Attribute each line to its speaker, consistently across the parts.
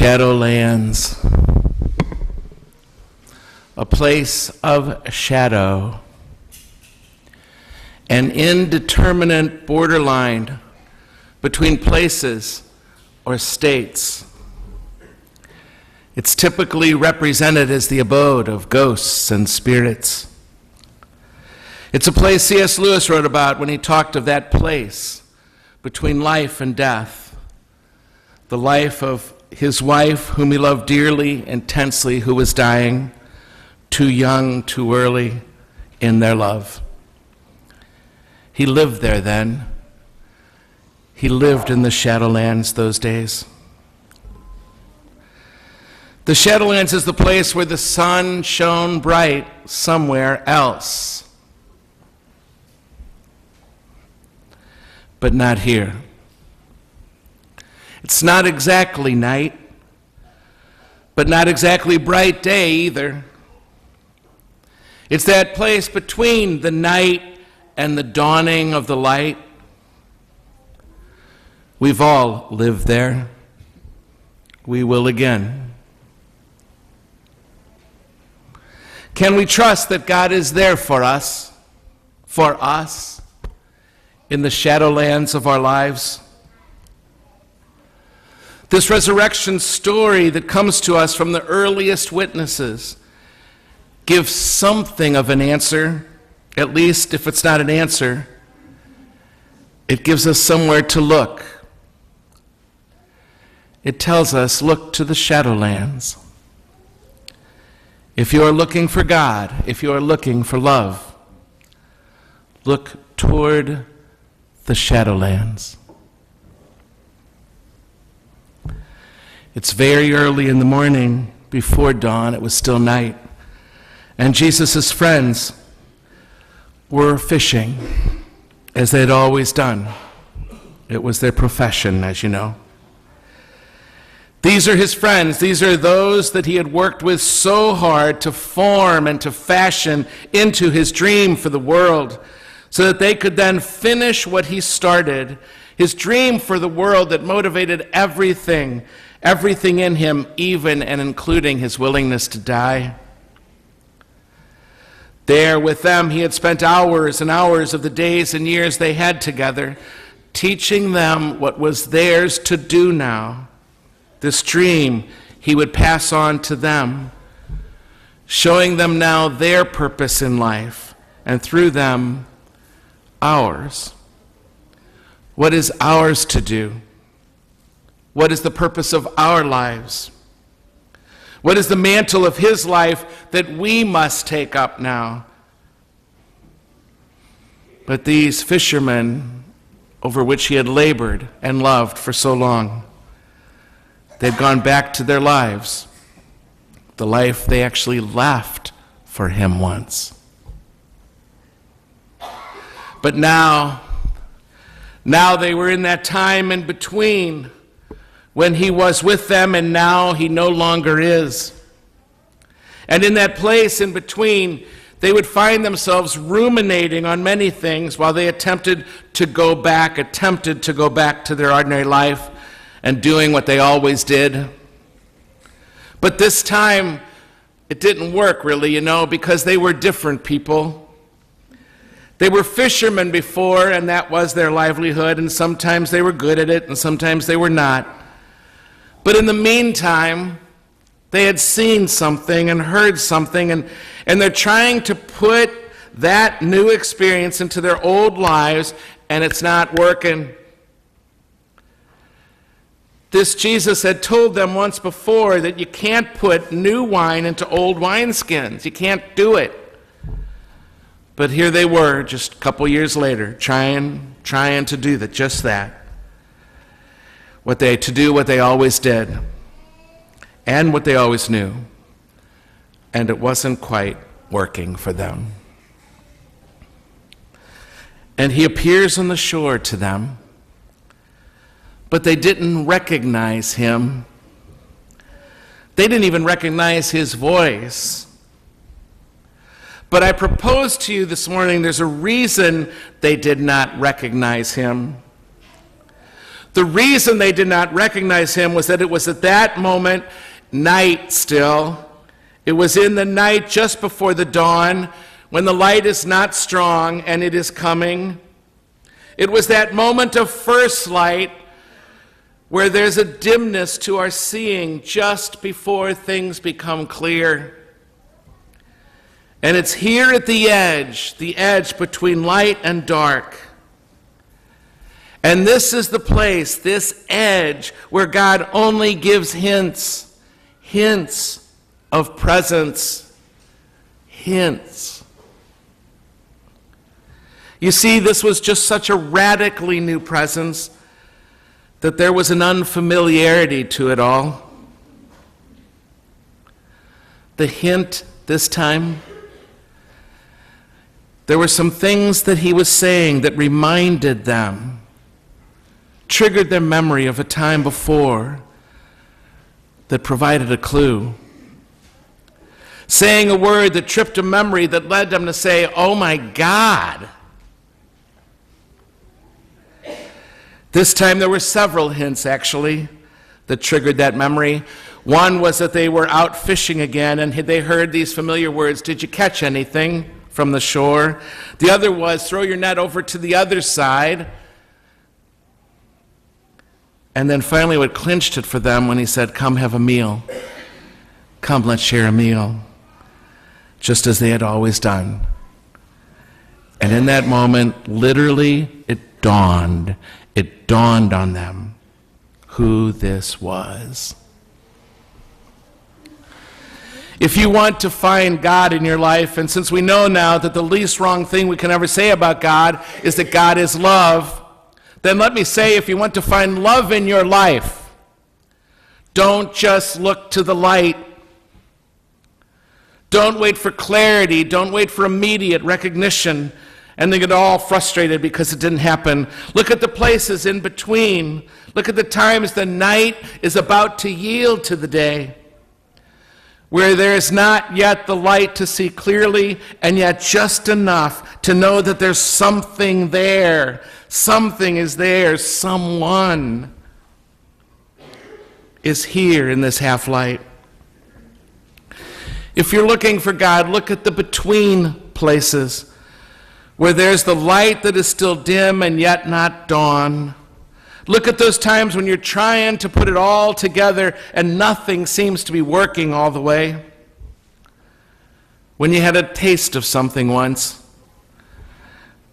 Speaker 1: Shadowlands, a place of shadow, an indeterminate borderline between places or states. It's typically represented as the abode of ghosts and spirits. It's a place C.S. Lewis wrote about when he talked of that place between life and death, the life of his wife, whom he loved dearly, intensely, who was dying, too young, too early in their love. He lived there then. He lived in the Shadowlands those days. The Shadowlands is the place where the sun shone bright somewhere else, but not here. It's not exactly night, but not exactly bright day either. It's that place between the night and the dawning of the light. We've all lived there. We will again. Can we trust that God is there for us in the Shadowlands of our lives? This resurrection story that comes to us from the earliest witnesses gives something of an answer, at least if it's not an answer, it gives us somewhere to look. It tells us, look to the Shadowlands. If you are looking for God, if you are looking for love, look toward the Shadowlands. It's very early in the morning, before dawn. It was still night. And Jesus' friends were fishing, as they had always done. It was their profession, as you know. These are his friends. These are those that he had worked with so hard to form and to fashion into his dream for the world, so that they could then finish what he started, his dream for the world that motivated everything in him, even and including his willingness to die. There with them, he had spent hours and hours of the days and years they had together, teaching them what was theirs to do now. This dream he would pass on to them, showing them now their purpose in life, and through them, ours. What is ours to do? What is the purpose of our lives? What is the mantle of his life that we must take up now? But these fishermen, over which he had labored and loved for so long, they'd gone back to their lives, the life they actually left for him once. But now they were in that time in between, when he was with them and now he no longer is. And in that place in between, they would find themselves ruminating on many things while they attempted to go back to their ordinary life and doing what they always did. But this time, it didn't work really, because they were different people. They were fishermen before, and that was their livelihood, and sometimes they were good at it, and sometimes they were not. But in the meantime, they had seen something and heard something, and they're trying to put that new experience into their old lives, and it's not working. This Jesus had told them once before that you can't put new wine into old wineskins. You can't do it. But here they were, just a couple years later, trying to do just that. What they always did, and what they always knew, and it wasn't quite working for them. And he appears on the shore to them, but they didn't recognize him. They didn't even recognize his voice. But I propose to you this morning, there's a reason they did not recognize him. The reason they did not recognize him was that it was at that moment night still. It was in the night just before the dawn, when the light is not strong and it is coming. It was that moment of first light where there's a dimness to our seeing just before things become clear. And it's here at the edge between light and dark. And this is the place, this edge, where God only gives hints of presence, hints. You see, this was just such a radically new presence that there was an unfamiliarity to it all. The hint this time, there were some things that he was saying that reminded them, triggered their memory of a time before that provided a clue. Saying a word that tripped a memory that led them to say, "Oh my God." This time there were several hints, actually, that triggered that memory. One was that they were out fishing again, and they heard these familiar words, "Did you catch anything from the shore?" The other was, "Throw your net over to the other side." And then finally what clinched it for them when he said, "Come have a meal. Come, let's share a meal." Just as they had always done. And in that moment, literally, it dawned on them who this was. If you want to find God in your life, and since we know now that the least wrong thing we can ever say about God is that God is love, then let me say, if you want to find love in your life, don't just look to the light. Don't wait for clarity. Don't wait for immediate recognition and then get all frustrated because it didn't happen. Look at the places in between. Look at the times the night is about to yield to the day, where there is not yet the light to see clearly, and yet just enough to know that there's something there. Something is there. Someone is here in this half-light. If you're looking for God, look at the between places, where there's the light that is still dim and yet not dawn. Look at those times when you're trying to put it all together and nothing seems to be working all the way. When you had a taste of something once,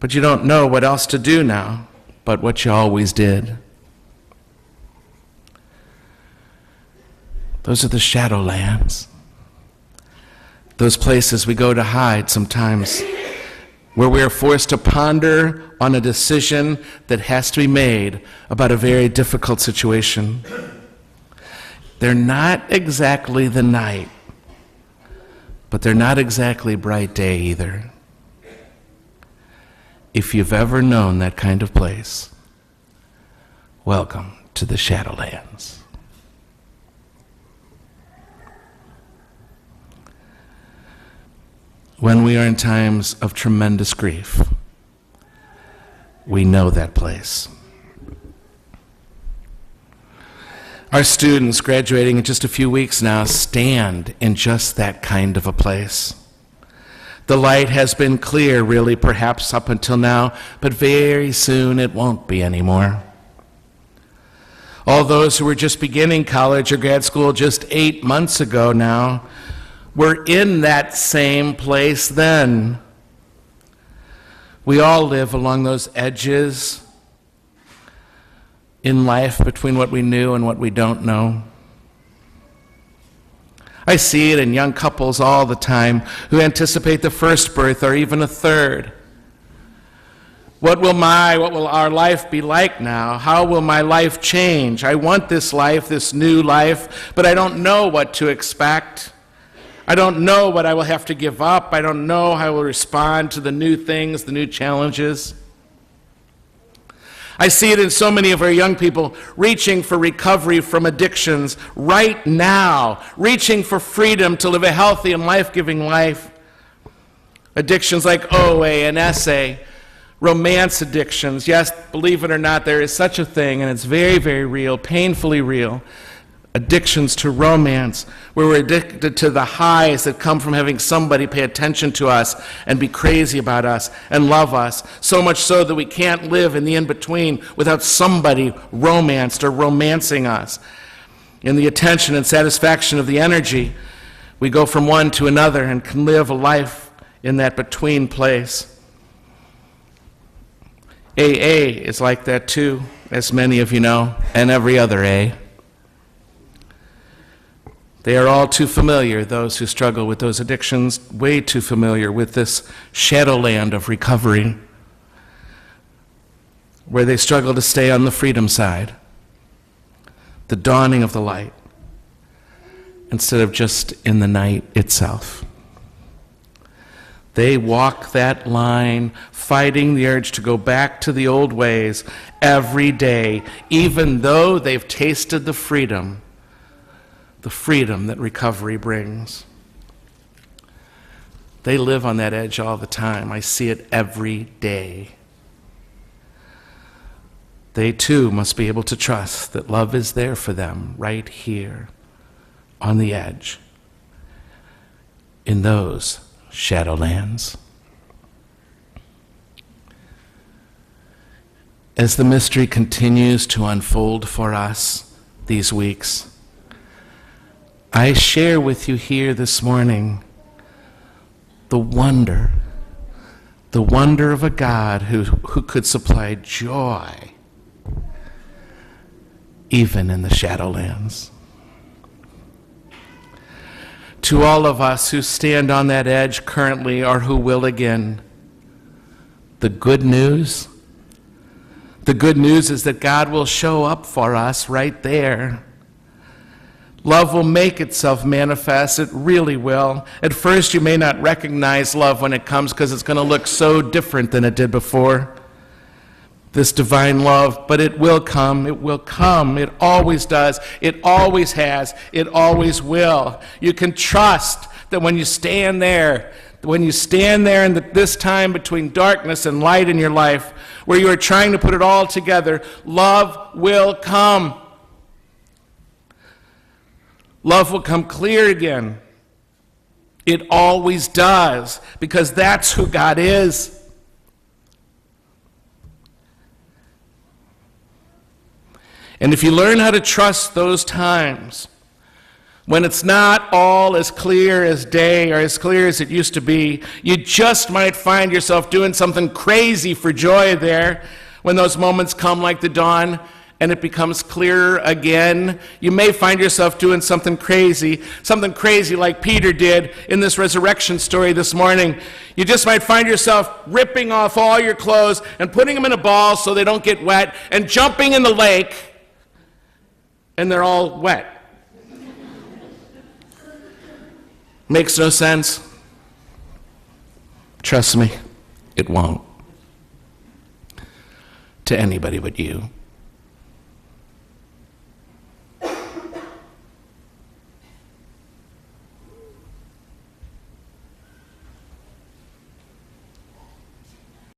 Speaker 1: but you don't know what else to do now but what you always did. Those are the shadowlands. Those places we go to hide sometimes, where we are forced to ponder on a decision that has to be made about a very difficult situation. They're not exactly the night, but they're not exactly bright day either. If you've ever known that kind of place, welcome to the Shadowlands. When we are in times of tremendous grief, we know that place. Our students graduating in just a few weeks now stand in just that kind of a place. The light has been clear, really, perhaps up until now, but very soon it won't be anymore. All those who were just beginning college or grad school just 8 months ago now were in that same place then. We all live along those edges in life between what we knew and what we don't know. I see it in young couples all the time who anticipate the first birth or even a third. What will our life be like now? How will my life change? I want this life, this new life, but I don't know what to expect. I don't know what I will have to give up. I don't know how I will respond to the new things, the new challenges. I see it in so many of our young people reaching for recovery from addictions right now, reaching for freedom to live a healthy and life-giving life. Addictions like OA and SA, Romance addictions. Yes, believe it or not, there is such a thing, and it's very, very real, painfully real. Addictions to romance, where we're addicted to the highs that come from having somebody pay attention to us and be crazy about us and love us, so much so that we can't live in the in-between without somebody romanced or romancing us. In the attention and satisfaction of the energy, we go from one to another and can live a life in that between place. AA is like that too, as many of you know, and every other A. They are all too familiar, those who struggle with those addictions, way too familiar with this shadowland of recovery, where they struggle to stay on the freedom side, the dawning of the light, instead of just in the night itself. They walk that line, fighting the urge to go back to the old ways every day, even though they've tasted the freedom that recovery brings. They live on that edge all the time. I see it every day. They too must be able to trust that love is there for them right here on the edge in those shadowlands. As the mystery continues to unfold for us these weeks, I share with you here this morning the wonder of a God who could supply joy even in the shadowlands. To all of us who stand on that edge currently or who will again, the good news is that God will show up for us right there. Love will make itself manifest. It really will. At first, you may not recognize love when it comes because it's going to look so different than it did before. This divine love, but it will come. It will come. It always does. It always has. It always will. You can trust that when you stand there in this time between darkness and light in your life, where you are trying to put it all together, love will come. Love will come clear again. It always does, because that's who God is. And if you learn how to trust those times, when it's not all as clear as day or as clear as it used to be, you just might find yourself doing something crazy for joy there when those moments come like the dawn and it becomes clearer again. You may find yourself doing something crazy like Peter did in this resurrection story this morning. You just might find yourself ripping off all your clothes and putting them in a ball so they don't get wet and jumping in the lake, and they're all wet. Makes no sense. Trust me, it won't. To anybody but you.